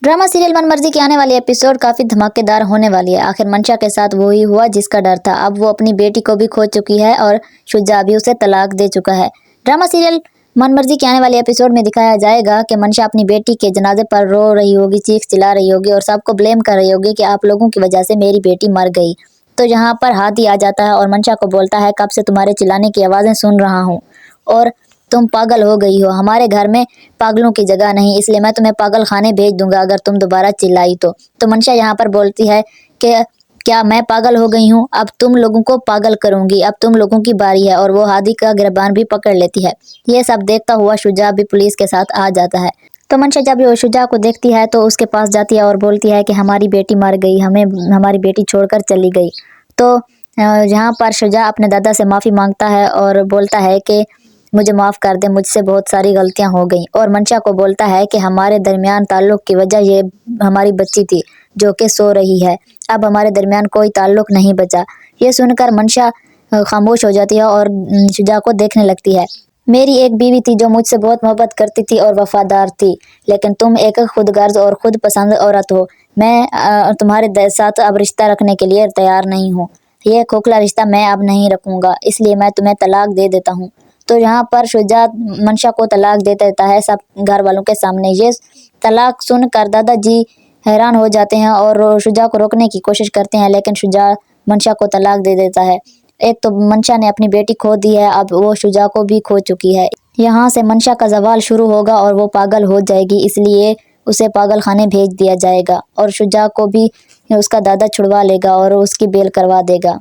Drama serial मनमर्जी के आने वाली एपिसोड काफी धमाकेदार होने वाली है। आखिर मंशा के साथ वो ही हुआ जिसका डर था। अब वो अपनी बेटी को भी खो चुकी है और शुजा भी उसे तलाक दे चुका है। ड्रामा सीरियल मनमर्जी के आने वाले एपिसोड में दिखाया जाएगा कि मंशा अपनी बेटी के जनाजे पर रो रही होगी, चीख चिल्ला रही होगी और सबको ब्लेम कर रही होगी कि आप लोगों की वजह से मेरी बेटी मर गई। तो यहाँ पर हाथी आ जाता है और मंशा को बोलता है, कब से तुम्हारे चिल्लाने की आवाजें सुन रहा हूँ और तुम पागल हो गई हो। हमारे घर में पागलों की जगह नहीं, इसलिए मैं तुम्हें पागल खाने भेज दूंगा अगर तुम दोबारा चिल्लाई तो मंशा यहाँ पर बोलती है कि क्या मैं पागल हो गई हूँ? अब तुम लोगों को पागल करूंगी, अब तुम लोगों की बारी है। और वो हादी का गिरबान भी पकड़ लेती है। ये सब देखता हुआ शुजा भी पुलिस के साथ आ जाता है। तो मंशा जब वो शुजा को देखती है तो उसके पास जाती है और बोलती है कि हमारी बेटी मर गई, हमें हमारी बेटी छोड़कर चली गई। तो यहाँ पर शुजा अपने दादा से माफी मांगता है और बोलता है कि मुझे माफ़ कर दे, मुझसे बहुत सारी गलतियां हो गई। और मंशा को बोलता है कि हमारे दरमियान ताल्लुक की वजह ये हमारी बच्ची थी जो कि सो रही है। अब हमारे दरमियान कोई ताल्लुक नहीं बचा। ये सुनकर मंशा खामोश हो जाती है और शुजा को देखने लगती है। मेरी एक बीवी थी जो मुझसे बहुत मोहब्बत करती थी और वफादार थी, लेकिन तुम एक खुदगर्ज और खुद पसंद औरत हो। मैं तुम्हारे साथ अब रिश्ता रखने के लिए तैयार नहीं हूँ। ये खोखला रिश्ता मैं अब नहीं रखूंगा, इसलिए मैं तुम्हें तलाक दे देता हूँ। तो यहाँ पर शुजा मंशा को तलाक दे देता है सब घर वालों के सामने। ये तलाक सुनकर दादाजी हैरान हो जाते हैं और शुजा को रोकने की कोशिश करते हैं, लेकिन शुजा मंशा को तलाक दे देता है। एक तो मंशा ने अपनी बेटी खो दी है, अब वो शुजा को भी खो चुकी है। यहाँ से मंशा का जवाल शुरू होगा और वो पागल हो जाएगी, इसलिए उसे पागल खाने भेज दिया जाएगा और शुजा को भी उसका दादा छुड़वा लेगा और उसकी बेल करवा देगा।